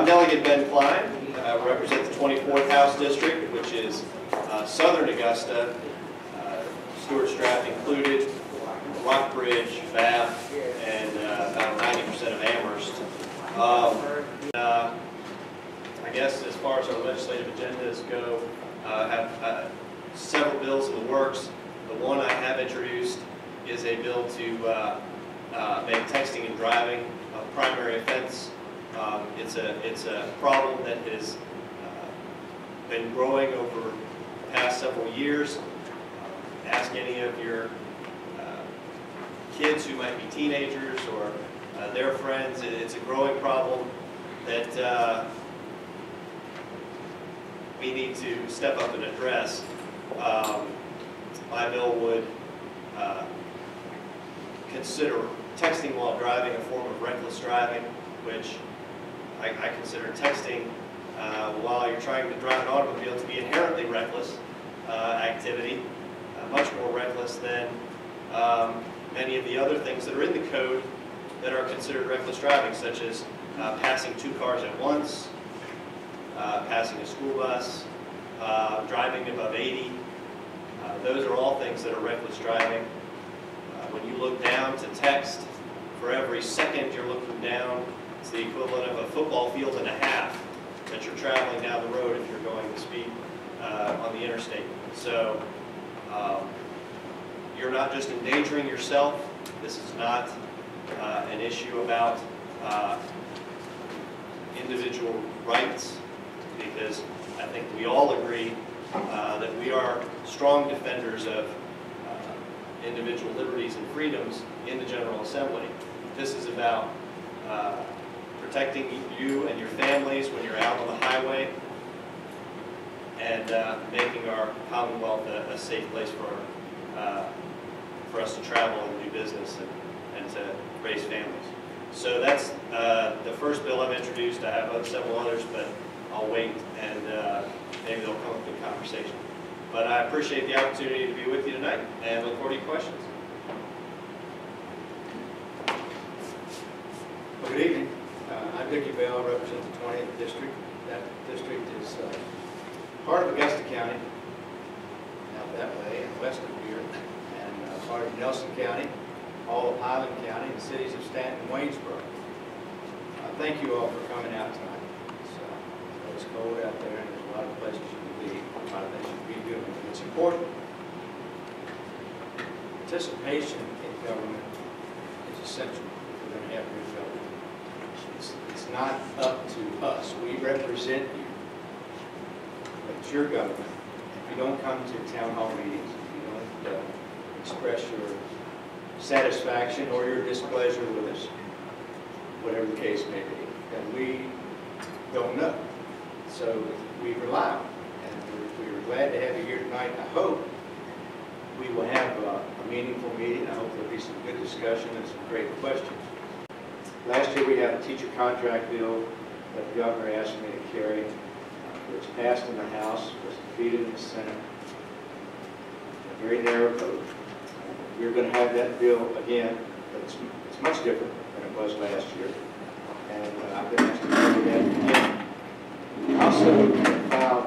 Delegate Ben Klein, represent the 24th House District, which is southern Augusta, Stewart Strap included, Rockbridge, Bath, and about 90% of Amherst. I guess as far as our legislative agendas go, have several bills in the works. The one I have introduced is a bill to make texting and driving a primary offense. It's a problem that has been growing over the past several years. Ask any of your kids who might be teenagers or their friends. It's a growing problem that we need to step up and address. My bill would consider texting while driving a form of reckless driving, which I consider texting while you're trying to drive an automobile to be inherently reckless activity, much more reckless than many of the other things that are in the code that are considered reckless driving, such as passing two cars at once, passing a school bus, driving above 80. Those are all things that are reckless driving. When you look down to text, for every second you're looking down, it's the equivalent of a football field and a half that you're traveling down the road if you're going to speed on the interstate. So you're not just endangering yourself. This is not an issue about individual rights, because I think we all agree that we are strong defenders of individual liberties and freedoms in the General Assembly. This is about protecting you and your families when you're out on the highway, and making our Commonwealth a safe place for us to travel and do business and to raise families. So that's the first bill I've introduced. I have several others, but I'll wait and maybe they'll come up in conversation. But I appreciate the opportunity to be with you tonight and look forward to your questions. Well, good evening. I'm Vicki Bell, I represent the 20th District. That district is part of Augusta County, out that way, and west of here, and part of Nelson County, all of Highland County, and the cities of Stanton and Waynesboro. Thank you all for coming out tonight. It's cold out there, and there's a lot of places you can be, a lot of things you can be doing. It's important. Participation in government is essential if we're going to have good government. It's not up to us. We represent you. But it's your government. If you don't come to town hall meetings, if you don't express your satisfaction or your displeasure with us, whatever the case may be, then we don't know. So we rely on it, and we're glad to have you here tonight. I hope we will have a meaningful meeting. I hope there'll be some good discussion and some great questions. Last year we had a teacher contract bill that the governor asked me to carry. It was passed in the House, was defeated in the Senate. A very narrow vote. We're going to have that bill again, but it's much different than it was last year. And I've been asked to carry that again. Also filed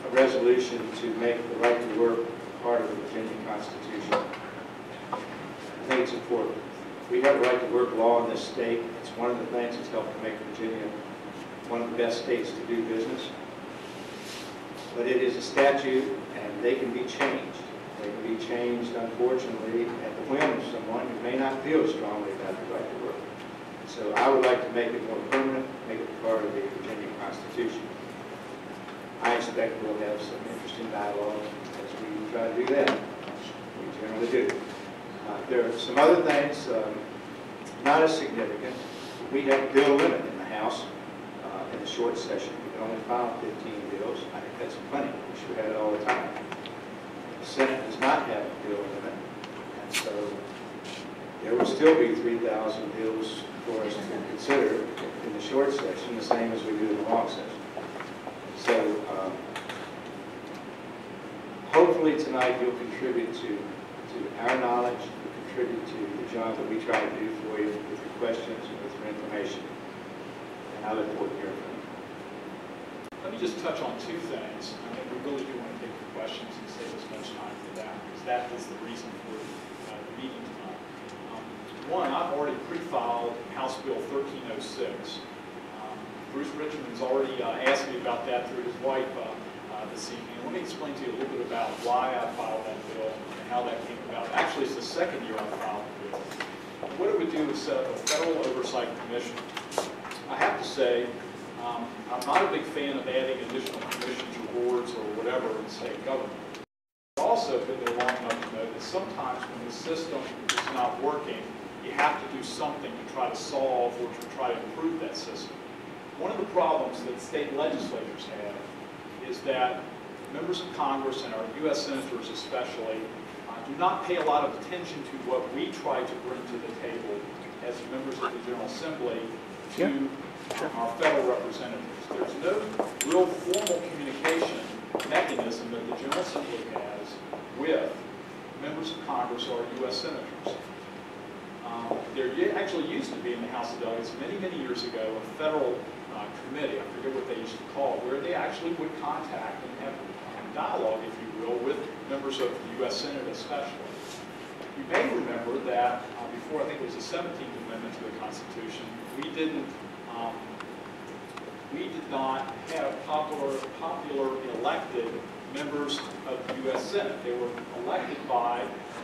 a resolution to make the right to work part of the Virginia Constitution. I think it's important. We have a right to work law in this state. It's one of the things that's helped to make Virginia one of the best states to do business. But it is a statute, and they can be changed. They can be changed, unfortunately, at the whim of someone who may not feel strongly about the right to work. So I would like to make it more permanent, make it part of the Virginia Constitution. I expect we'll have some interesting dialogue as we try to do that. We generally do. There are some other things, not as significant. We have a bill limit in the House in the short session. We can only file 15 bills. I think that's plenty. We should have it all the time. The Senate does not have a bill limit, and so there will still be 3,000 bills for us to consider in the short session, the same as we do in the long session. So hopefully tonight you'll contribute to our knowledge, you'll contribute to the job that we try to do for you with your questions and with your information. I look forward to hearing from you. Let me just touch on two things. I think we really do want to take your questions and save as much time for that, because that is the reason for the meeting tonight. One, I've already pre-filed House Bill 1306. Bruce Richmond's already asked me about that through his wife this evening. Let me explain to you a little bit about why I filed that bill and how that came about. Actually, it's the second year I filed the bill. What it would do is set up a federal oversight commission. I have to say, I'm not a big fan of adding additional commissions or boards or whatever in state government. I've also been there long enough to know that sometimes when the system is not working, you have to do something to try to solve or to try to improve that system. One of the problems that state legislators have is that members of Congress and our U.S. senators especially do not pay a lot of attention to what we try to bring to the table as members of the General Assembly to our federal representatives. There's no real formal communication mechanism that the General Assembly has with members of Congress or U.S. senators. There actually used to be in the House of Delegates many, many years ago a federal committee, I forget what they used to call it, where they actually would contact and have dialogue, if you will, with members of the U.S. Senate especially. You may remember that before, I think it was the 17th Amendment to the Constitution, we did not have popular elected members of the U.S. Senate. They were elected by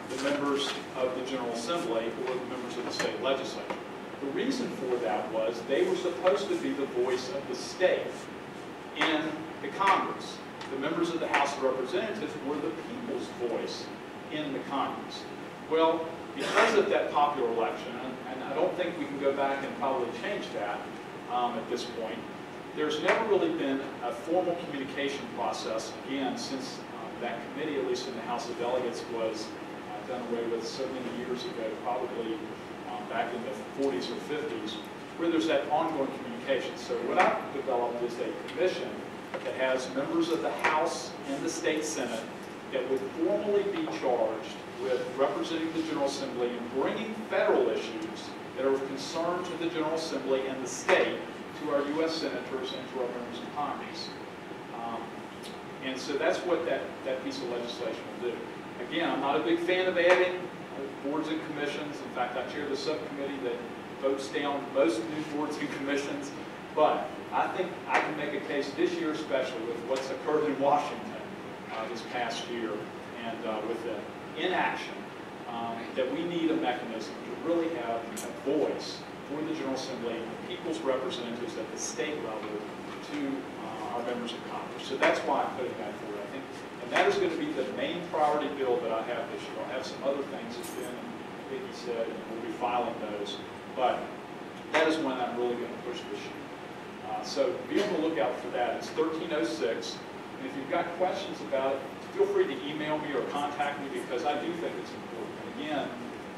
the members of the General Assembly or the members of the state legislature. The reason for that was they were supposed to be the voice of the state in the Congress. The members of the House of Representatives were the people's voice in the Congress. Well, because of that popular election, and I don't think we can go back and probably change that at this point, there's never really been a formal communication process, again, since that committee, at least in the House of Delegates, was done away with so many years ago, probably back in the 40s or 50s, where there's that ongoing communication. So what I've developed is a commission that has members of the House and the State Senate that would formally be charged with representing the General Assembly and bringing federal issues that are of concern to the General Assembly and the state to our U.S. senators and to our members of Congress. And so that's what that piece of legislation will do. Again, I'm not a big fan of adding boards and commissions. In fact, I chair the subcommittee that votes down most new boards and commissions. But I think I can make a case this year, especially with what's occurred in Washington this past year and with the inaction, that we need a mechanism to really have a voice for the General Assembly and the people's representatives at the state level to our members of Congress. So that's why I'm putting that forward, I think. And that is going to be the main priority bill that I have this year. I'll have some other things, as Ben and Vicki said, and we'll be filing those. But that is when I'm really going to push this year. So be on the lookout for that. It's 1306. And if you've got questions about it, feel free to email me or contact me, because I do think it's important. And again,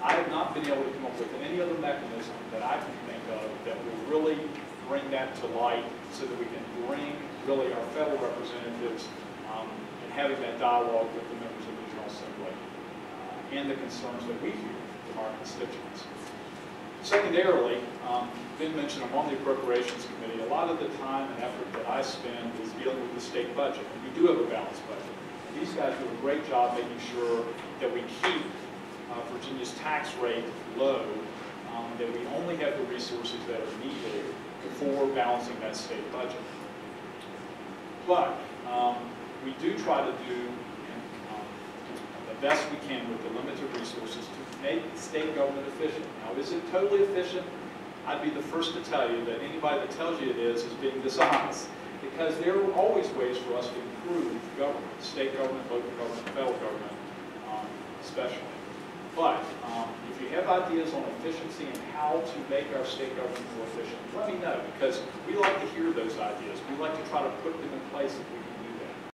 I have not been able to come up with any other mechanism that I can think of that will really bring that to light so that we can bring really our federal representatives and having that dialogue with the members of the General Assembly and the concerns that we hear from our constituents. Secondarily, Ben mentioned I'm on the Appropriations Committee. A lot of the time and effort that I spend is dealing with the state budget. And we do have a balanced budget. These guys do a great job making sure that we keep Virginia's tax rate low, that we only have the resources that are needed before balancing that state budget. But we do try to do the best we can with the limited resources to make state government efficient. Now, is it totally efficient? I'd be the first to tell you that anybody that tells you it is being dishonest, because there are always ways for us to improve government, state government, local government, federal government, especially. But if you have ideas on efficiency and how to make our state government more efficient, let me know, because we like to hear those ideas. We like to try to put them in place if we can